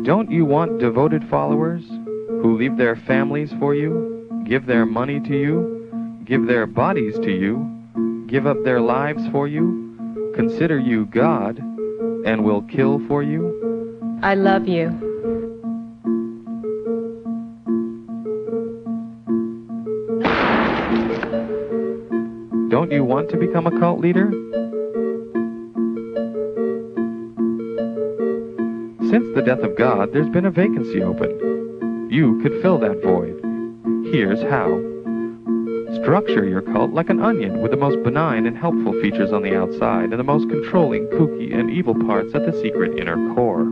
Don't you want devoted followers who leave their families for you, give their money to you, give their bodies to you, give up their lives for you, consider you God, and will kill for you? I love you. Don't you want to become a cult leader? Since the death of God, there's been a vacancy open. You could fill that void. Here's how. Structure your cult like an onion with the most benign and helpful features on the outside and the most controlling, kooky, and evil parts at the secret inner core.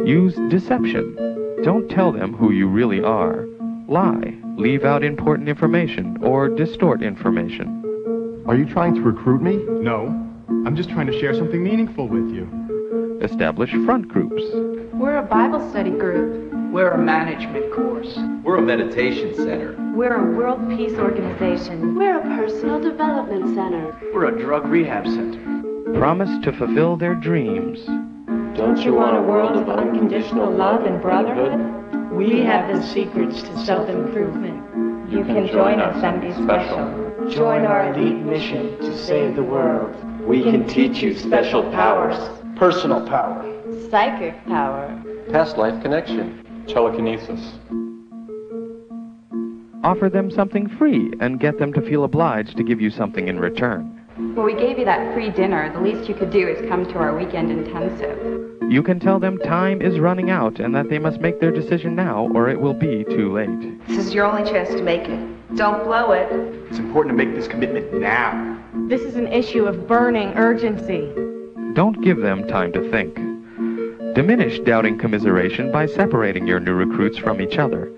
Use deception. Don't tell them who you really are. Lie. Leave out important information or distort information. Are you trying to recruit me? No. I'm just trying to share something meaningful with you. Establish front groups. We're a Bible study group. We're a management course. We're a meditation center. We're a world peace organization. We're a personal development center. We're a drug rehab center. Promise to fulfill their dreams. Don't you want a world of unconditional love and brotherhood? We have the secrets to self-improvement. You can join us and be special. Join our elite mission to save the world. We can teach you special powers. Personal power. Psychic power. Past life connection. Telekinesis. Offer them something free and get them to feel obliged to give you something in return. Well, we gave you that free dinner. The least you could do is come to our weekend intensive. You can tell them time is running out and that they must make their decision now or it will be too late. This is your only chance to make it. Don't blow it. It's important to make this commitment now. This is an issue of burning urgency. Don't give them time to think. Diminish doubting commiseration by separating your new recruits from each other.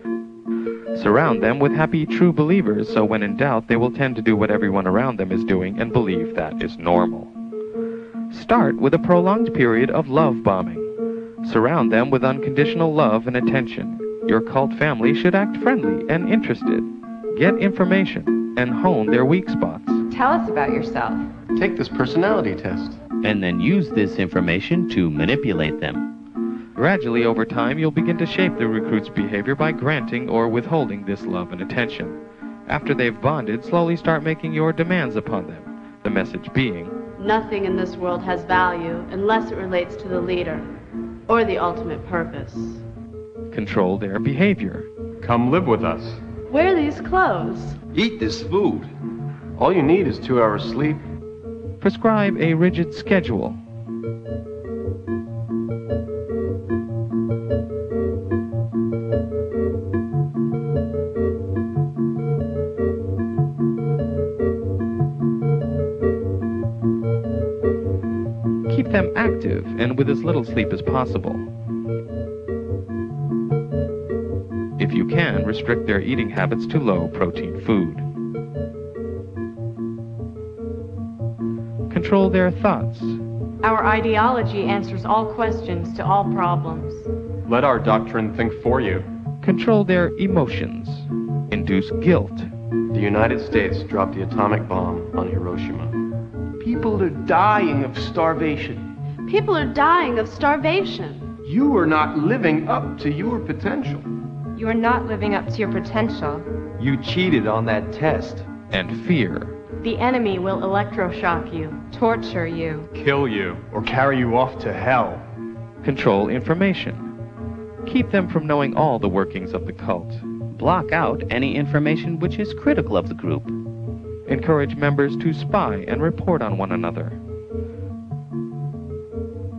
Surround them with happy, true believers, so when in doubt, they will tend to do what everyone around them is doing and believe that is normal. Start with a prolonged period of love bombing. Surround them with unconditional love and attention. Your cult family should act friendly and interested. Get information and hone their weak spots. Tell us about yourself. Take this personality test. And then use this information to manipulate them. Gradually, over time, you'll begin to shape the recruit's behavior by granting or withholding this love and attention. After they've bonded, slowly start making your demands upon them. The message being, nothing in this world has value unless it relates to the leader or the ultimate purpose. Control their behavior. Come live with us. Wear these clothes. Eat this food. All you need is 2 hours sleep. Prescribe a rigid schedule. Keep them active and with as little sleep as possible. If you can, restrict their eating habits to low-protein food. Control their thoughts. Our ideology answers all questions to all problems. Let our doctrine think for you. Control their emotions. Induce guilt. The United States dropped the atomic bomb on Hiroshima. People are dying of starvation. People are dying of starvation. You are not living up to your potential. You are not living up to your potential. You cheated on that test. And fear. The enemy will electroshock you, torture you, Kill you, or carry you off to hell. Control information. Keep them from knowing all the workings of the cult. Block out any information which is critical of the group. Encourage members to spy and report on one another.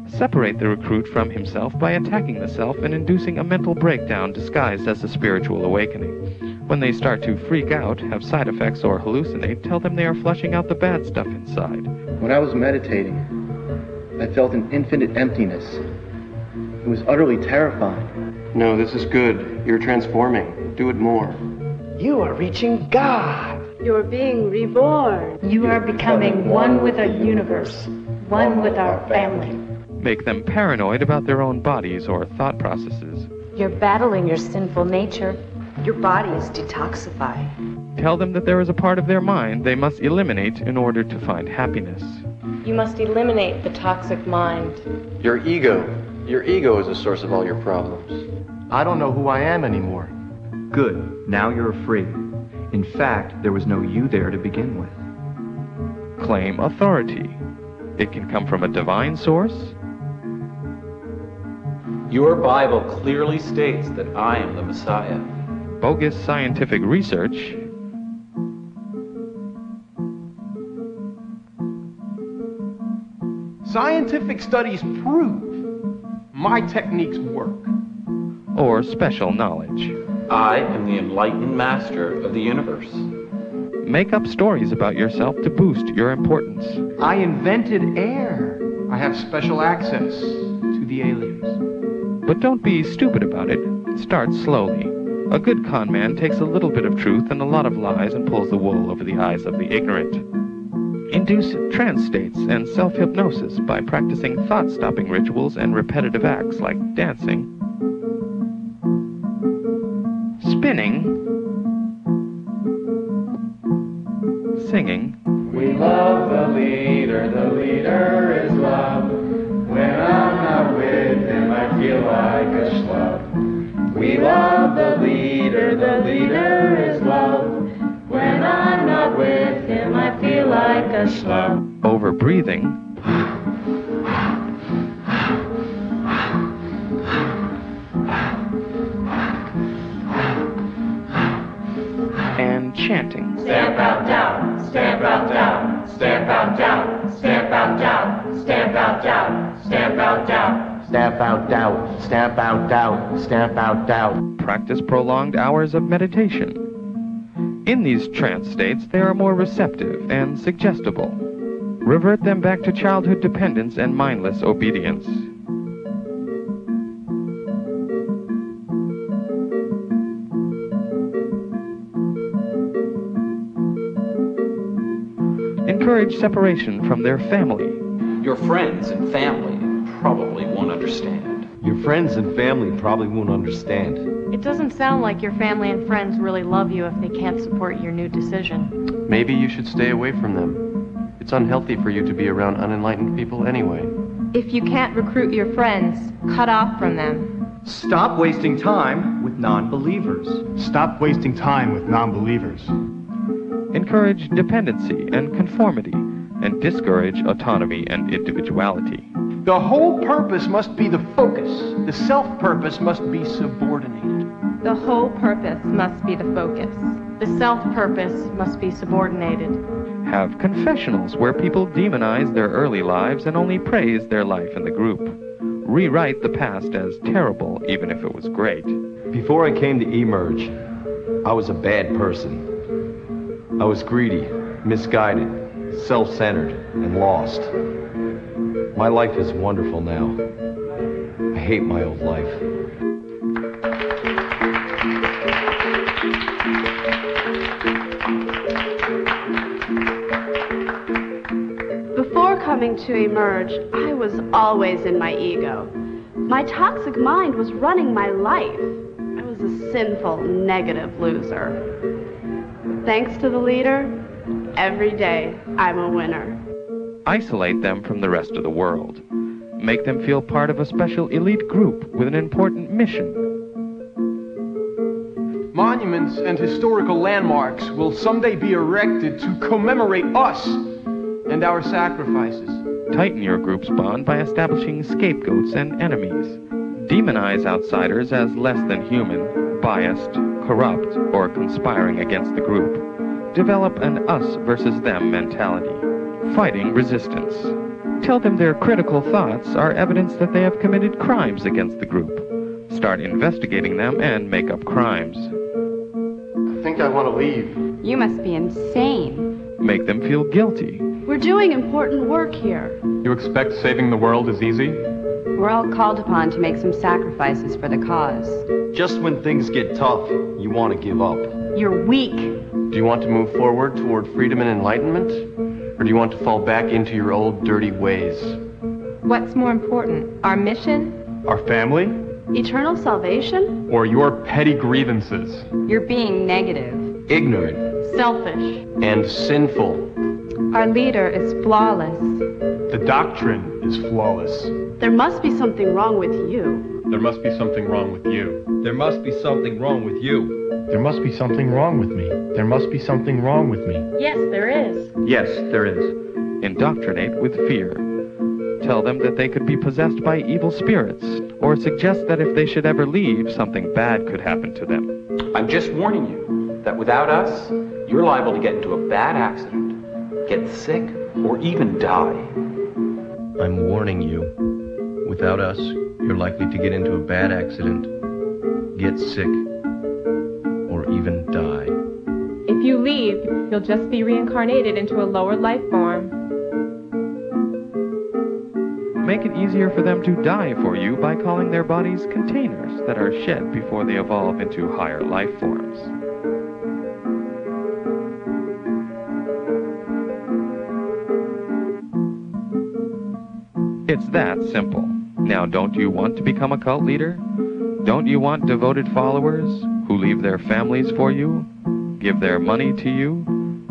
Separate the recruit from himself by attacking the self and inducing a mental breakdown disguised as a spiritual awakening. When they start to freak out, have side effects, or hallucinate, tell them they are flushing out the bad stuff inside. When I was meditating, I felt an infinite emptiness. It was utterly terrifying. No, this is good. You're transforming. Do it more. You are reaching God. You're being reborn. You are becoming one with the universe, one with our family. Make them paranoid about their own bodies or thought processes. You're battling your sinful nature. Your body is detoxifying. Tell them that there is a part of their mind they must eliminate in order to find happiness. You must eliminate the toxic mind. Your ego. Your ego is the source of all your problems. I don't know who I am anymore. Good. Now you're free. In fact, there was no you there to begin with. Claim authority. It can come from a divine source. Your Bible clearly states that I am the Messiah. Bogus scientific research. Scientific studies prove my techniques work. Or special knowledge. I am the enlightened master of the universe. Make up stories about yourself to boost your importance. I invented air. I have special access to the aliens. But don't be stupid about it. Start slowly. A good con man takes a little bit of truth and a lot of lies and pulls the wool over the eyes of the ignorant. Induce trance states and self-hypnosis by practicing thought-stopping rituals and repetitive acts like dancing, spinning, singing. We love the leader is love. When I'm not with him, I feel like a schlub. We love the leader is love. When I'm not with him, I feel like a schlub. Over breathing. And chanting. Stamp out doubt, stamp out doubt, stamp out doubt, stamp out doubt, stamp out doubt, stamp out doubt. Stamp out doubt, stamp out doubt, stamp out doubt. Practice prolonged hours of meditation. In these trance states, they are more receptive and suggestible. Revert them back to childhood dependence and mindless obedience. Encourage separation from their family. Your friends and family probably won't understand. Your friends and family probably won't understand. It doesn't sound like your family and friends really love you if they can't support your new decision. Maybe you should stay away from them. It's unhealthy for you to be around unenlightened people anyway. If you can't recruit your friends, cut off from them. Stop wasting time with non-believers. Stop wasting time with non-believers. Encourage dependency and conformity, and discourage autonomy and individuality. The whole purpose must be the focus. The self-purpose must be subordinated. The whole purpose must be the focus. The self-purpose must be subordinated. Have confessionals where people demonize their early lives and only praise their life in the group. Rewrite the past as terrible, even if it was great. Before I came to eMerge, I was a bad person. I was greedy, misguided, self-centered, and lost. My life is wonderful now. I hate my old life. Before coming to eMerge, I was always in my ego. My toxic mind was running my life. I was a sinful, negative loser. Thanks to the leader, every day I'm a winner. Isolate them from the rest of the world. Make them feel part of a special elite group with an important mission. Monuments and historical landmarks will someday be erected to commemorate us and our sacrifices. Tighten your group's bond by establishing scapegoats and enemies. Demonize outsiders as less than human, biased, corrupt, or conspiring against the group. Develop an us versus them mentality. Fighting resistance. Tell them their critical thoughts are evidence that they have committed crimes against the group. Start investigating them and make up crimes. I think I want to leave. You must be insane. Make them feel guilty. We're doing important work here. You expect saving the world is easy? We're all called upon to make some sacrifices for the cause. Just when things get tough, you want to give up. You're weak. Do you want to move forward toward freedom and enlightenment? Or do you want to fall back into your old dirty ways? What's more important, our mission? Our family? Eternal salvation? Or your petty grievances? You're being negative, ignorant, selfish, and sinful. Our leader is flawless. The doctrine is flawless. There must be something wrong with you. There must be something wrong with you. There must be something wrong with you. There must be something wrong with me. There must be something wrong with me. Yes, there is. Yes, there is. Indoctrinate with fear. Tell them that they could be possessed by evil spirits, or suggest that if they should ever leave, something bad could happen to them. I'm just warning you that without us, you're liable to get into a bad accident, get sick, or even die. I'm warning you. Without us, you're likely to get into a bad accident, get sick, or even die. If you leave, you'll just be reincarnated into a lower life form. Make it easier for them to die for you by calling their bodies containers that are shed before they evolve into higher life forms. It's that simple. Now, don't you want to become a cult leader? Don't you want devoted followers who leave their families for you, give their money to you,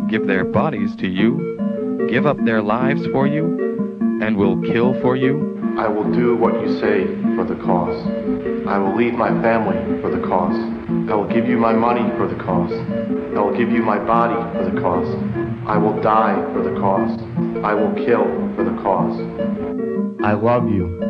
give their bodies to you, give up their lives for you, and will kill for you? I will do what you say for the cause. I will leave my family for the cause. I will give you my money for the cause. I will give you my body for the cause. I will die for the cause. I will kill for the cause. I love you.